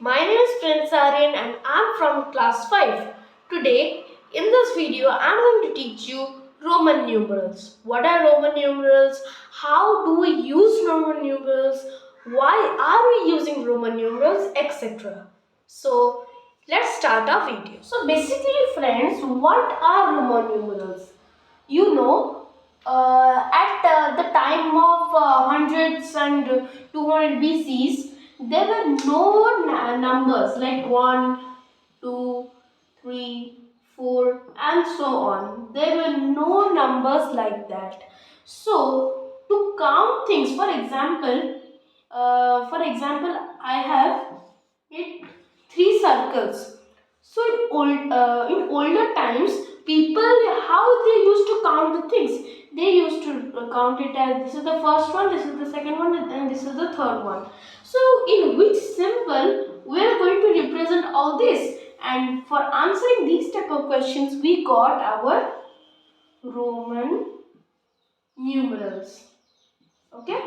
My name is Prince Aryan and I'm from class 5. Today, in this video, I'm going to teach you Roman numerals. What are Roman numerals? How do we use Roman numerals? Why are we using Roman numerals, etc. So, let's start our video. So, basically, friends, what are Roman numerals? You know, at the time of hundreds and 200 BCs, there were no numbers like 1, 2, 3, 4 and so on. There were no numbers like that. So to count things, for example, I have it three circles. So in older times, people, how they used to count the things, they used to count it as this is the first one, this is the second one, and this is the third one. So in which symbol we are going to represent all this? And for answering these type of questions, we got our Roman numerals. Okay,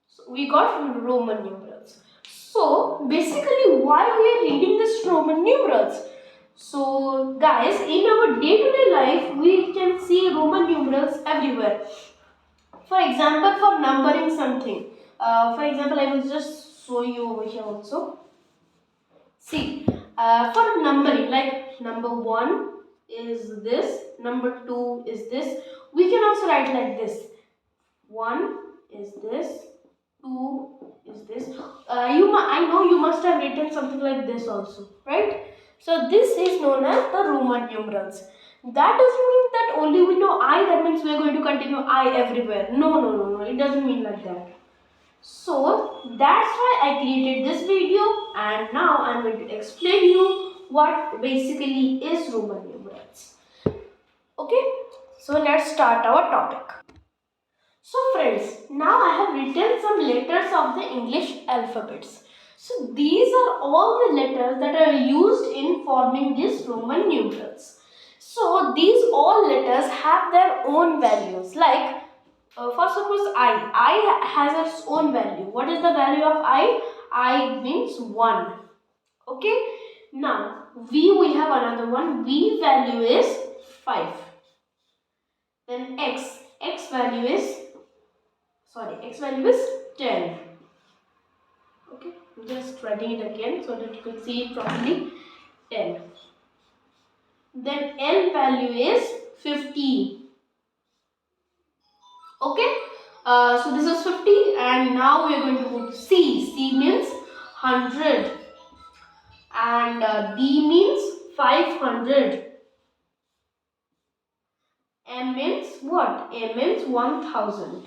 so we got Roman numerals. So basically, why we are reading this Roman numerals? So guys, in our day-to-day life, we can see Roman numerals everywhere. For example, for numbering something. For example, I will just show you over here also. See, for numbering, like number 1 is this, number 2 is this. We can also write like this. 1 is this, 2 is this. I know you must have written something like this also, right? So this is known as the Roman numerals. That doesn't mean that only we know I, that means we are going to continue I everywhere. No, it doesn't mean like that. So that's why I created this video, and now I'm going to explain you what basically is Roman numerals. Okay, so let's start our topic. So friends, now I have written some letters of the English alphabets. So these are all the letters that are used in forming these Roman numerals. So these all letters have their own values. Like for suppose I has its own value. What is the value of I? I means 1. Okay. Now we have another one. V value is 5. Then X value is X value is 10. Okay, I'm just writing it again so that you can see it properly. 10. Then L value is 50. Okay, so this is 50, and now we are going to put C. C means 100, and D means 500. M means what? M means 1000.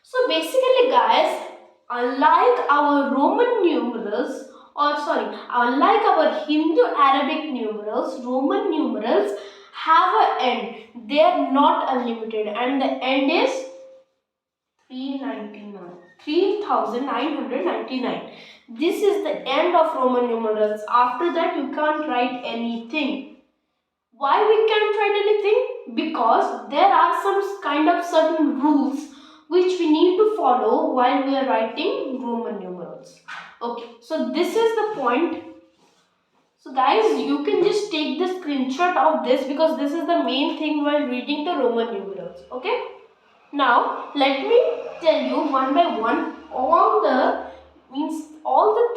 So basically guys, unlike our Roman numerals, unlike our Hindu-Arabic numerals, Roman numerals have an end. They are not unlimited, and the end is 3999. This is the end of Roman numerals. After that, you can't write anything. Why we can't write anything? Because there are some kind of certain rules which we need to follow while we are writing Roman numerals. Okay, so this is the point. So guys, you can just take the screenshot of this because this is the main thing while reading the Roman numerals. Okay. Now let me tell you one by one all the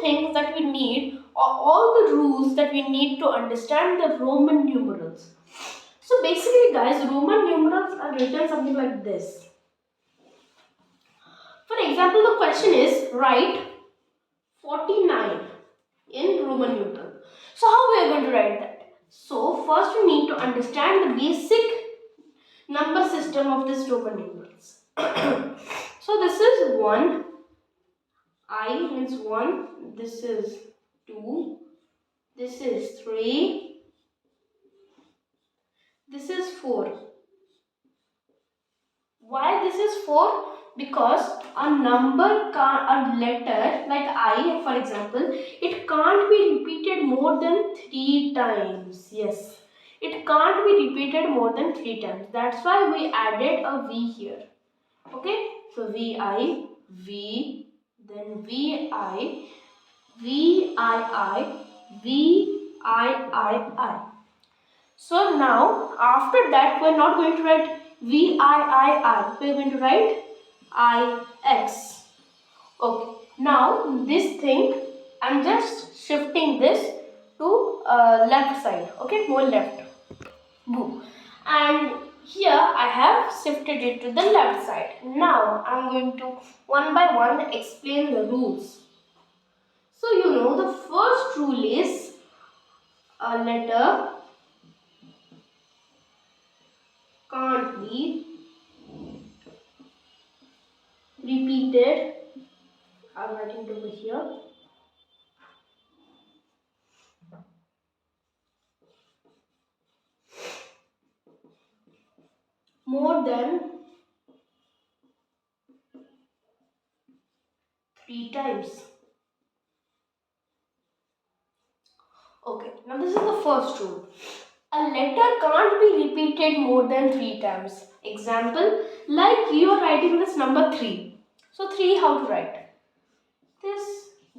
things that we need, or all the rules that we need to understand the Roman numerals. So basically guys, Roman numerals are written something like this. For example, the question is write 49 in Roman numeral. So how we are going to write that? So first we need to understand the basic number system of this Roman numerals. So this is 1, I means 1, this is 2, this is 3, this is 4. Why this is 4? Because a letter like I, for example, it can't be repeated more than 3 times. Yes, it can't be repeated more than 3 times. That's why we added a V here. Okay, so VI, V, then VII. So now after that we are not going to write VIII, we are going to write IX. Okay, now this thing, I'm just shifting this to left side, okay, more left. Boom. And here I have shifted it to the left side. Now I'm going to one by one explain the rules. So you know the first rule is a letter can't be repeated. I'm writing it over here. More than 3 times. Okay, now this is the first rule. A letter can't be repeated more than 3 times. Example, like you are writing this number 3. So 3, how to write?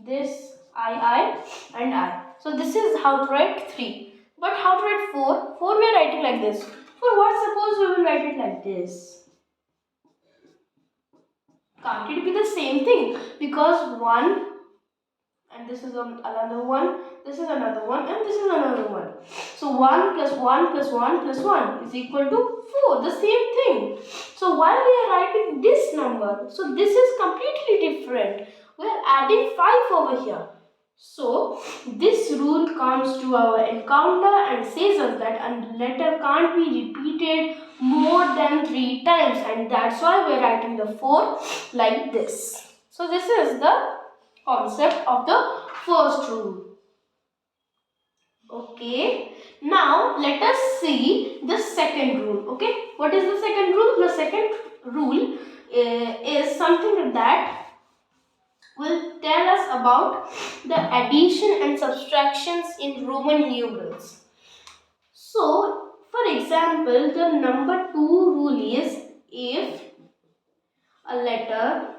This, I, and I. So this is how to write 3. But how to write 4? 4 we are writing like this. For what suppose we will write it like this? Can't it be the same thing? Because 1 and this is another one, this is another one, and this is another one. So 1 plus 1 plus 1 plus 1 is equal to 4, the same thing. So why we are writing this number? So this is completely different. We are adding 5 over here. So this rule comes to our encounter and says us that a letter can't be repeated more than 3 times, and that's why we are writing the 4 like this. So this is the concept of the first rule. Okay, now let us see the second rule. Okay, what is the second rule? The second rule is something that will tell us about the addition and subtractions in Roman numerals. So, for example, the number 2 rule is if a letter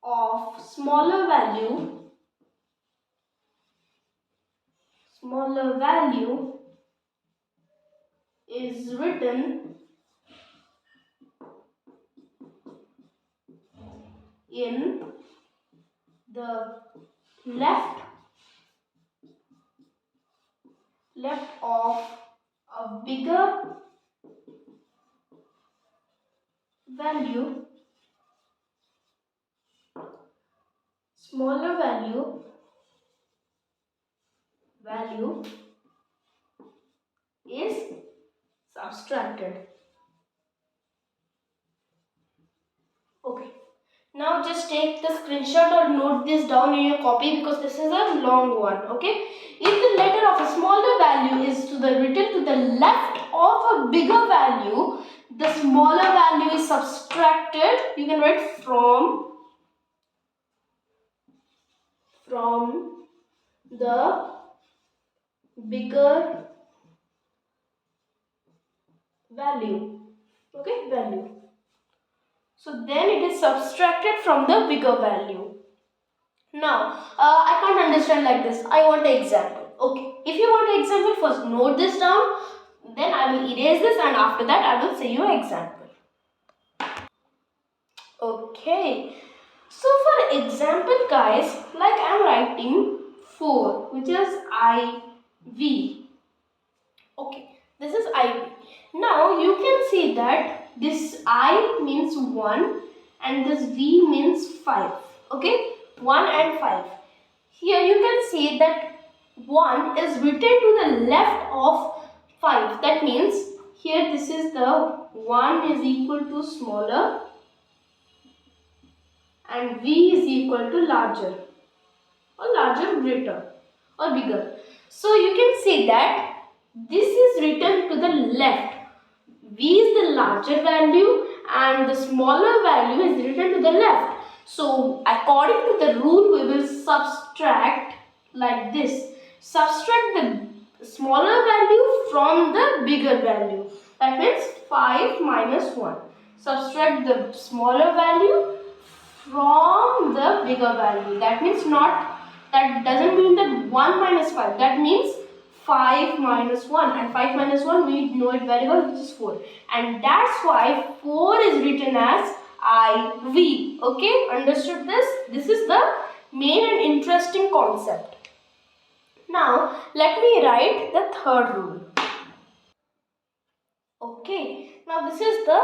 of smaller value is written in the left of a bigger value, smaller value is subtracted. Okay, now just take the screenshot or note this down in your copy because this is a long one. Okay, if the letter of a smaller value is written to the left of a bigger value, the smaller value is subtracted. You can write from the bigger value. Okay, value. So then it is subtracted from the bigger value. Now, I can't understand like this. I want an example. Okay, if you want an example, first note this down. Then I will erase this and after that I will say you an example. Okay. So for example guys, like I am writing 4 which is IV. Okay, this is IV. Now you can see that this I means 1 and this V means 5. Okay, 1 and 5. Here you can see that 1 is written to the left of 5. That means here this is the 1 is equal to smaller and V is equal to larger or greater or bigger. So you can see that this is written to the left. V is the larger value and the smaller value is written to the left. So according to the rule we will subtract like this. Subtract the smaller value from the bigger value. That means 5 minus 1. Subtract the smaller value from the bigger value. That means not, that doesn't mean that 1 minus 5. That means 5 minus 1, and 5 minus 1 we know it very well, which is 4. And that's why 4 is written as IV. Okay, understood this? This is the main and interesting concept. Now let me write the third rule. Okay, now this is the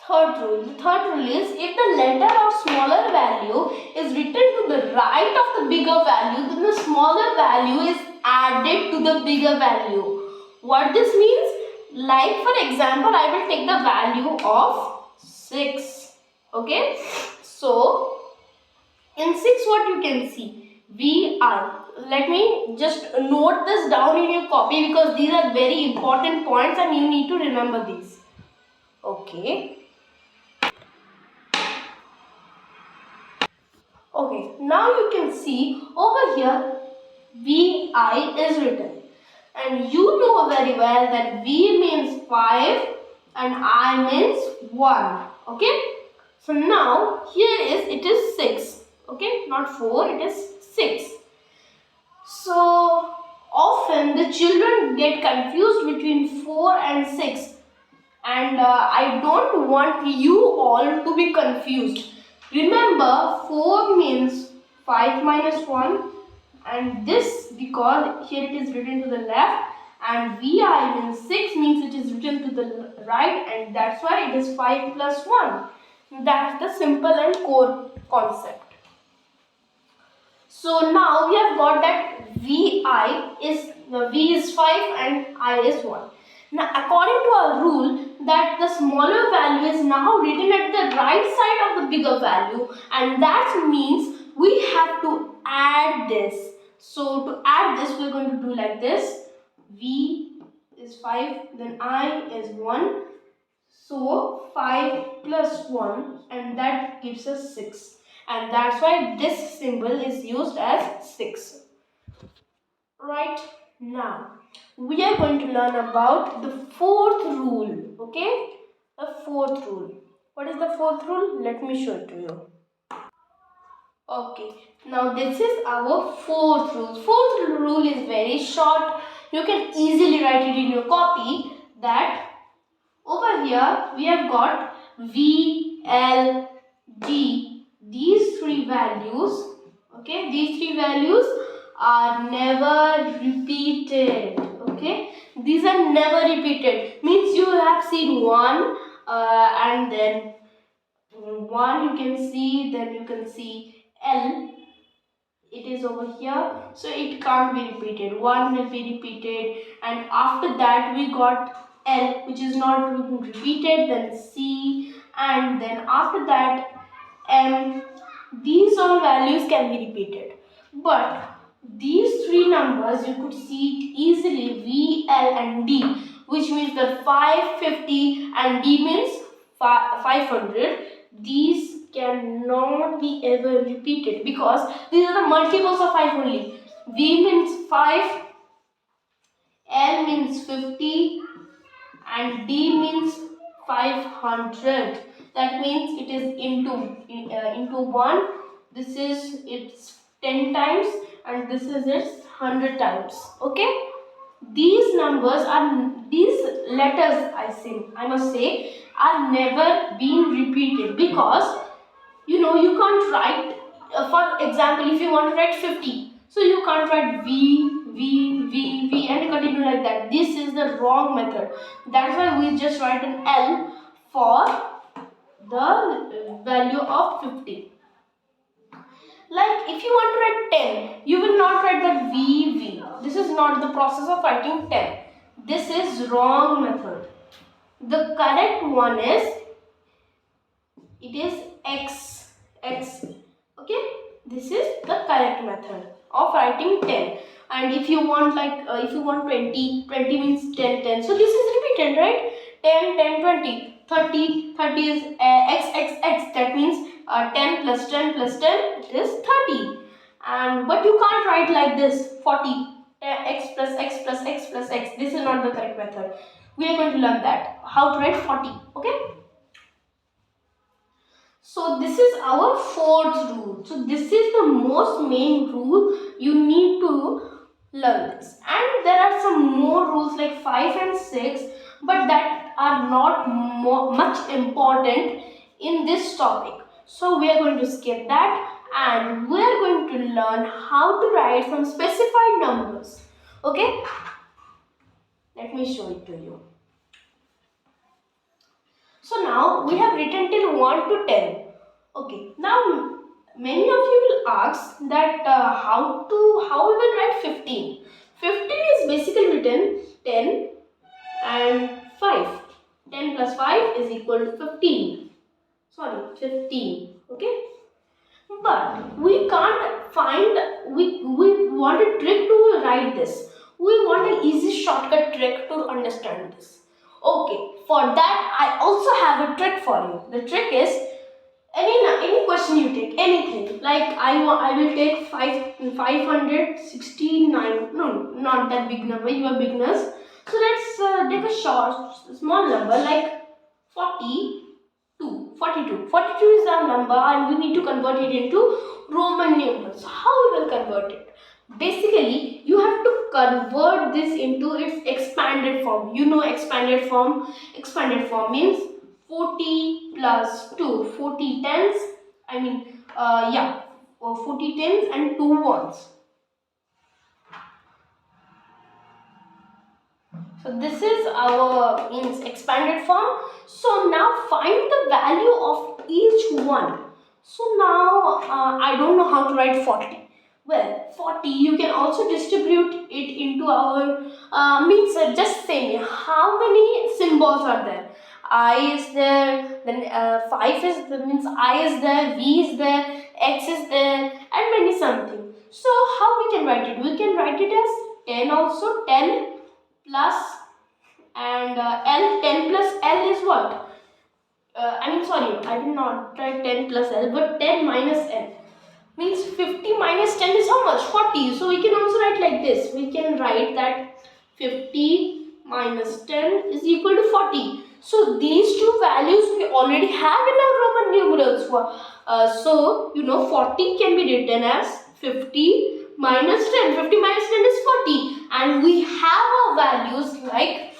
third rule. The third rule is, if the letter of smaller value is written to the right of the bigger value, then the smaller value is added to the bigger value. What this means? Like for example, I will take the value of 6. Okay, so in 6 what you can see? VI. Let me just note this down in your copy, because these are very important points and you need to remember these. Okay. Okay, now you can see over here VI is written, and you know very well that V means 5 and I means 1. Okay, so now here it is 6. Okay, not 4, it is 6. So often the children get confused between 4 and 6, and I don't want you all to be confused. Remember, 4 means 5 minus 1, and this, because here it is written to the left, and VI means 6 means it is written to the right, and that's why it is 5 plus 1. That's the simple and core concept. So now we have got that VI is, V is 5 and I is 1. Now according to our rule, that the smaller value is now written at the right side of the bigger value, and that means we have to add this. So to add this, we are going to do like this. V is 5, then I is 1. So 5 plus 1, and that gives us 6. And that's why this symbol is used as 6. Right, now we are going to learn about the fourth rule. Okay, the fourth rule. What is the fourth rule? Let me show it to you. Okay, now this is our fourth rule. Fourth rule is very short. You can easily write it in your copy. That over here we have got V, L, D. These three values, okay, these three values are never repeated. Okay, these are never repeated. Means you have seen 1 and then 1 you can see, then you can see L. It is over here, so it can't be repeated. 1 will be repeated, and after that we got L, which is not repeated, then C, and then after that M. These all values can be repeated, but these three numbers you could see it easily, V, L and D, which means that 550 and D means 500. These cannot be ever repeated, because these are the multiples of 5 only. V means 5, L means 50 and D means 500. That means it is into 1. This is its 10 times, and this is its 100 times. Okay, these numbers are, these letters I must say are never being repeated, because you know you can't write, for example, if you want to write 50, so you can't write V and continue like that. This is the wrong method. That's why we just write an L for the value of 50. Like if you want to write 10, you will not write that VV. This is not the process of writing 10. This is wrong method. The correct one is, it is X. Okay, this is the correct method of writing 10. And if you want if you want 20 means 10. So this is repeated, right? 10 20 30 is X. That means 10 plus 10 plus 10, it is 30. And but you can't write like this 40 X plus X plus X plus X. This is not the correct method. We are going to learn that how to write 40. Okay, So this is our fourth rule. So this is the most main rule you need to learn this. And there are some more rules like 5 and 6, but that are not much important in this topic. So we are going to skip that and we are going to learn how to write some specified numbers. Okay? Let me show it to you. So now we have written till 1 to 10. Okay. Now many of you will ask that how we will write 15. 15 is basically written 10 and 5. 10 plus 5 is equal to 15. Sorry, 15. Okay. But we can't find, we want a trick to write this. We want an easy shortcut trick to understand this. Okay, for that I also have a trick for you. The trick is any question you take, anything. Like I will take 569. No, not that big number. You are beginners. So let's take a small number like 42. 42. 42 is our number and we need to convert it into Roman numerals. How we will convert it? Basically, you have to convert this into its expanded form. You know expanded form. Expanded form means 40 plus 2. 40 tens. I mean, yeah, 40 tens and 2 ones. So this is our means expanded form. So now find the value of each one. So now I don't know how to write 40. Well, 40 you can also distribute it into our means just say me how many symbols are there. I is there, then 5 is there, means I is there, V is there, X is there and many something. So how we can write it? We can write it as 10 also. 10 plus and L, 10 plus L is what? I mean sorry, I did not write 10 plus L, but 10 minus L means 50 minus 10 is how much? 40. So we can also write like this. We can write that 50 minus 10 is equal to 40. So these two values we already have in our Roman numerals. So you know 40 can be written as 50 minus 10. 50 minus 10 is 40 and we have our values like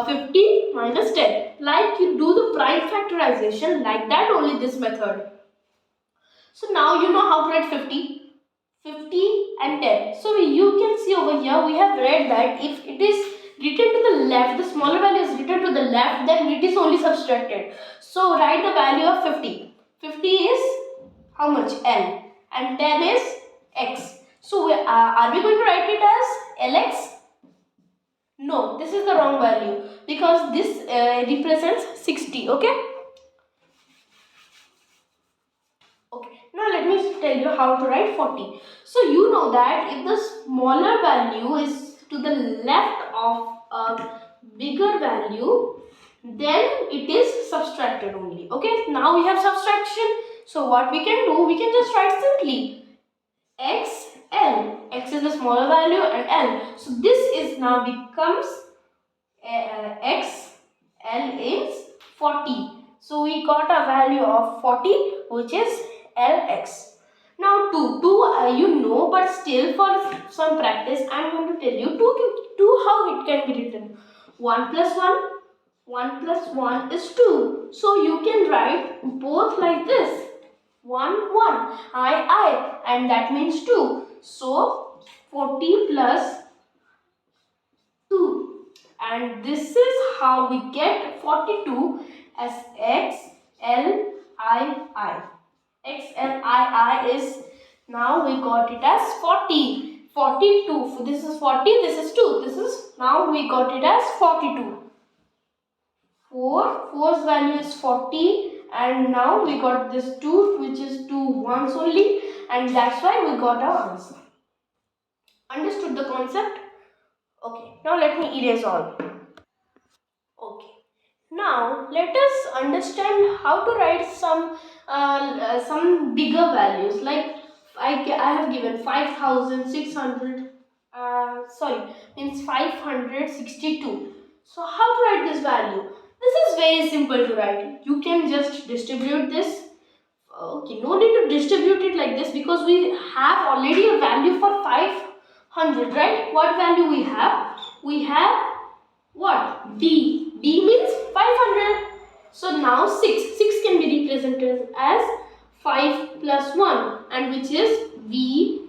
50 minus 10. Like you do the prime factorization like that only this method. So now you know how to write 50, 50 and 10. So you can see over here we have read that if it is written to the left, the smaller value is written to the left, then it is only subtracted. So write the value of 50. 50 is how much? L and 10 is X. So are we going to write it as LX? No, this is the wrong value because this represents 60. Okay. Okay, now let me tell you how to write 40. So you know that if the smaller value is to the left of a bigger value, then it is subtracted only. Okay, now we have subtraction. So what we can do, we can just write simply X, L. X is the smaller value and L. So this is now becomes X, L is 40. So we got a value of 40 which is LX. Now 2 you know, but still for some practice I am going to tell you 2 how it can be written. 1 plus 1 plus 1 is 2. So you can write both like this. 1 1 I and that means 2. So 40 plus 2 and this is how we get 42 as XLII. XLII is now we got it as 40. 42. So this is 40, this is 2. This is now we got it as 42. 4's value is 40 and now we got this 2 which is 2 ones only and that's why we got our answer. Understood the concept? Okay, now let me erase all. Okay. Now let us understand how to write some bigger values like I have given 5600 means 562. So how to write this value? This is very simple to write. You can just distribute this Okay, no need to distribute it like this because we have already a value for 500, right? What value we have? We have what? D. D means 500. So now 6. 6 can be represented as 5 plus 1, and which is V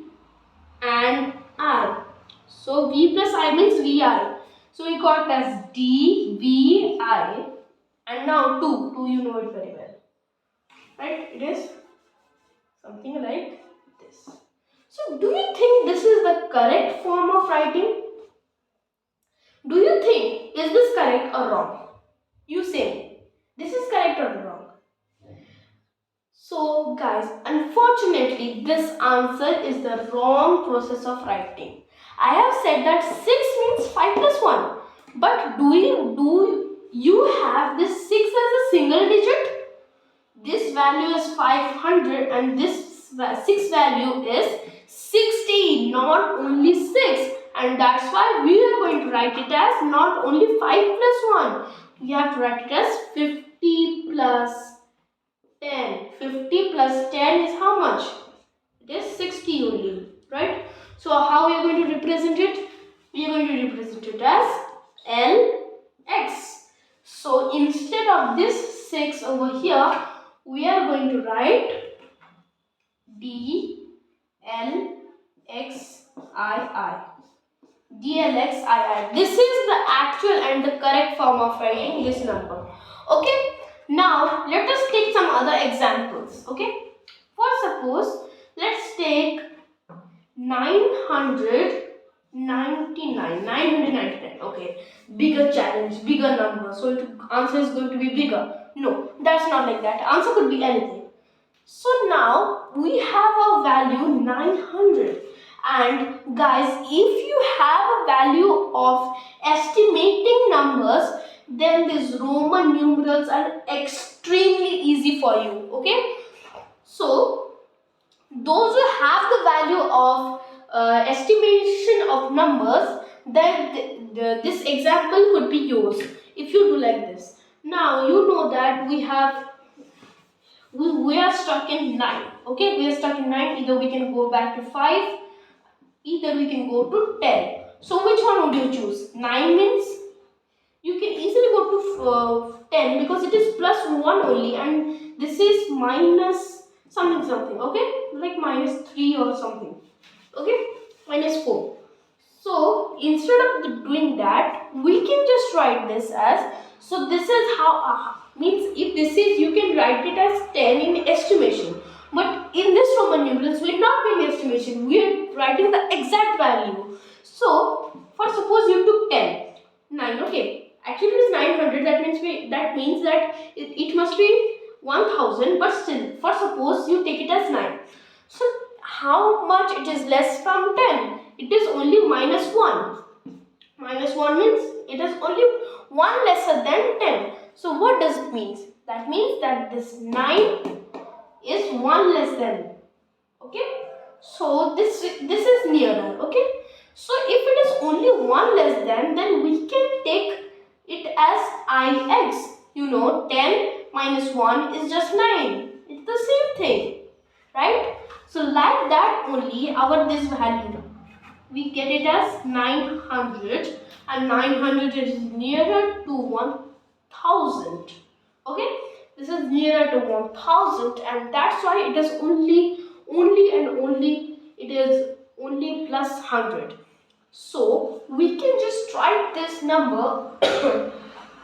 and I. So V plus I means VI. So we got as D, V, I. And now 2. 2 you know it very well. Right? It is something like this. So do you think this is the correct form of writing? Do you think is this correct or wrong? You say this is correct or wrong? So guys, unfortunately this answer is the wrong process of writing. I have said that 6 means 5 plus 1. But do you have this 6 as a single digit? This value is 500 and this 6 value is 60, not only 6. And that's why we are going to write it as not only 5 plus 1. We have to write it as 50 plus 10. 50 plus 10 is how much? It is 60 only, right? So how we are going to represent it? We are going to represent it as LX. So instead of this 6 over here, we are going to write D L X I I. DLXII. This is the actual and the correct form of writing this number. Okay. Now let us take some other examples. Okay. For suppose, let's take 999. Okay. Bigger challenge, bigger number. So the answer is going to be bigger. No, that's not like that. Answer could be anything. So now we have a value 900. And guys, if you have a value of estimating numbers, then these Roman numerals are extremely easy for you. Okay. So those who have the value of estimation of numbers, then this example could be yours if you do like this. Now you know that we are stuck in 9. Okay, we are stuck in 9. Either we can go back to 5, either we can go to 10. So which one would you choose? 9 means you can easily go to 10 because it is plus 1 only, and this is minus something. Okay, like minus 3 or something. Okay, minus 4. So instead of doing that, we can just write this as, so this is how means if this is, you can write it as 10 in estimation. But in this Roman numerals, we are not doing estimation, we are writing the exact value. So for suppose you took 10, 9, okay, actually it is 900, that means that it must be 1000, but still for suppose you take it as 9. So how much it is less from 10? It is only minus 1. Minus 1 means it is only 1 lesser than 10. So what does it mean? That means that this 9 is 1 less than. Okay. So this is nearer. Okay. So if it is only 1 less than, then we can take it as Ix. You know, 10 minus 1 is just 9. It's the same thing. Right? So like that only our this value, we get it as 900, and 900 is nearer to 1000. Okay, this is nearer to 1000, and that's why it is only it is only plus 100. So we can just write this number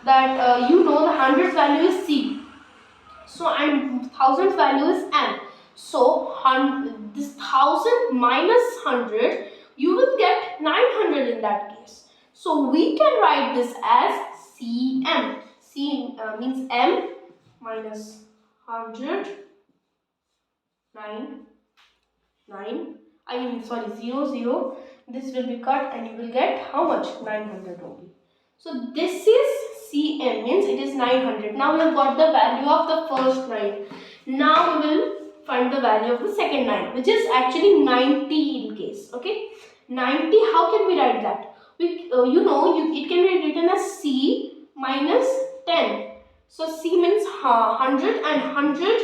that you know the 100's value is C. So and 1000's value is M. So this 1000 minus 100, you will get 900 in that case. So we can write this as CM. C means M minus 100, 0. This will be cut and you will get how much? 900 only. So this is CM, means it is 900. Now we have got the value of the first 9. Now we will find the value of the second 9, which is actually 90 in case. Okay, 90. How can we write that? It can be written as C minus 10. So C means 100, and 100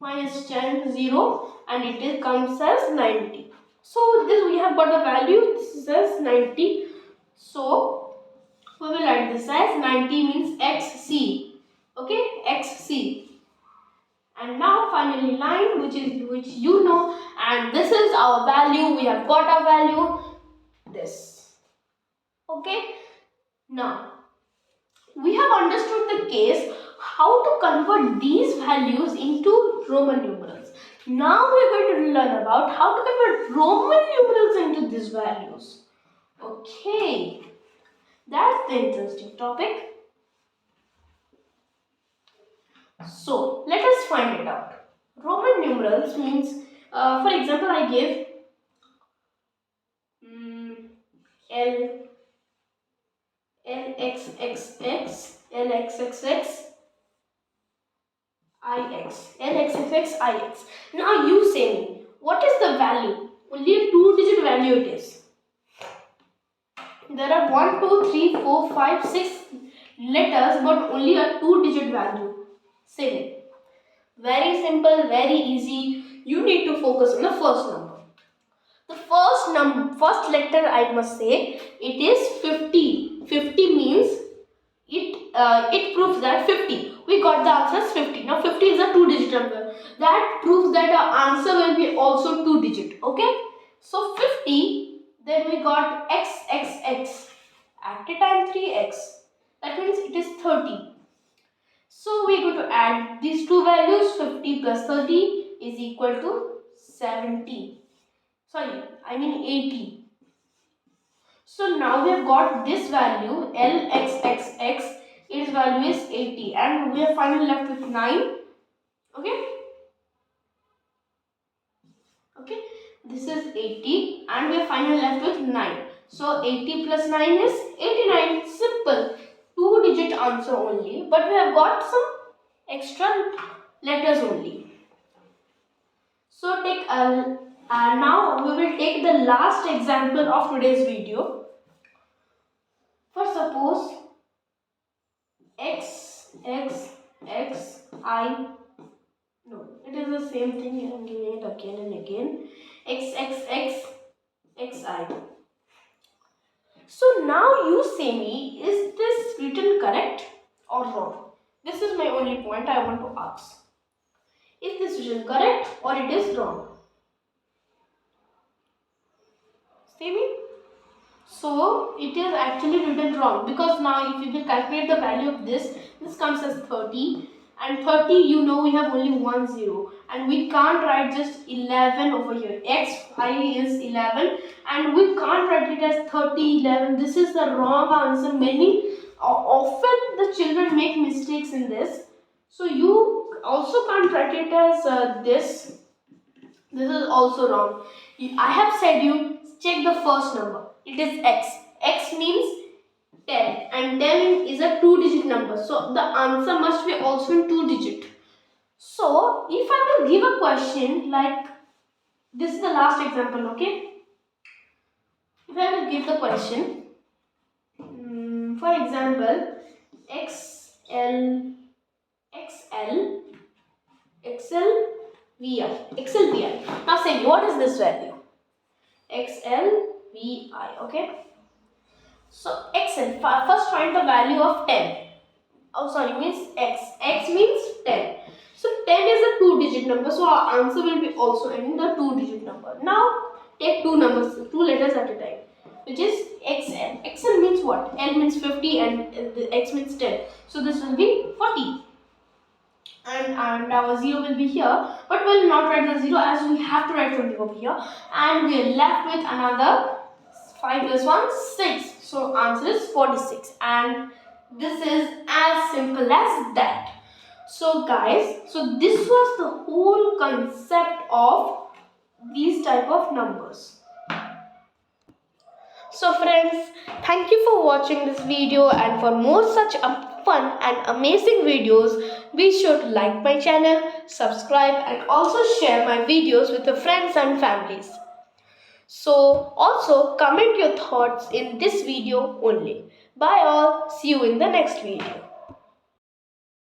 minus 10, 0, and it comes as 90. So this we have got the value, this is as 90. So we will write this as 90 means xc. Okay, xc. And now finally line, which you know, and this is our value. We have got our value, this. Okay, now we have understood the case how to convert these values into Roman numerals. Now we are going to learn about how to convert Roman numerals into these values. Okay, that's the interesting topic. So let us find it out. Roman numerals means, for example, I give L LXXX LXXX IX LXXX IX. Now you say me, what is the value? Only a 2-digit value it is. There are 1, 2, 3, 4, 5, 6 letters, but only a 2-digit value. Say me. Very simple, very easy. You need to focus on the first number. The first letter, I must say, it is 50. 50 means it proves that 50. We got the answer as 50. Now 50 is a 2-digit number. That proves that our answer will be also 2-digit. Okay. So 50. Then we got XXX. At a time 3x. That means it is 30. So we are going to add these two values. 50 plus 30 is equal to 70. Sorry, I mean 80. So now we have got this value LXXX. Its value is 80, and we are finally left with 9. Okay. Okay. This is 80, and we are finally left with 9. So 80 plus 9 is 89. Simple. 2-digit answer only, but we have got some extra letters only. So now we will take the last example of today's video. For suppose no, it is the same thing. I am giving it again and again. XXX So now you say me, is this written correct or wrong? This is my only point I want to ask. Is this written correct or it is wrong? See me? So it is actually written wrong, because now if you will calculate the value of this comes as 30, and 30, you know, we have only 1 0, and we can't write just 11 over here. Xi is 11, and we can't write it as 30, 11. This is the wrong answer. Often the children make mistakes in this. So you also can't write it as this. This is also wrong. I have said you check the first number. It is x. X means 10, and 10 is a 2-digit number. So the answer must be also in 2-digit. So if I will give a question like this, is the last example. Okay. If I will give the question, for example, XL XLVI. Now say me, what is this value? XLVI. Okay. So XL, first find the value of 10. Oh sorry, means X. X means 10. So 10 is a 2-digit number. So our answer will be also in the 2-digit number. Now take two letters at a time, which is XL. XL means what? L means 50 and the X means 10. So this will be 40. And our 0 will be here, but we will not write the 0 as we have to write something over here, and we are left with another 5 plus 1, 6. So answer is 46, and this is as simple as that. So guys, so this was the whole concept of these type of numbers. So friends, thank you for watching this video, and for more such fun and amazing videos, be sure to like my channel, subscribe, and also share my videos with your friends and families. So also comment your thoughts in this video only. Bye all, see you in the next video.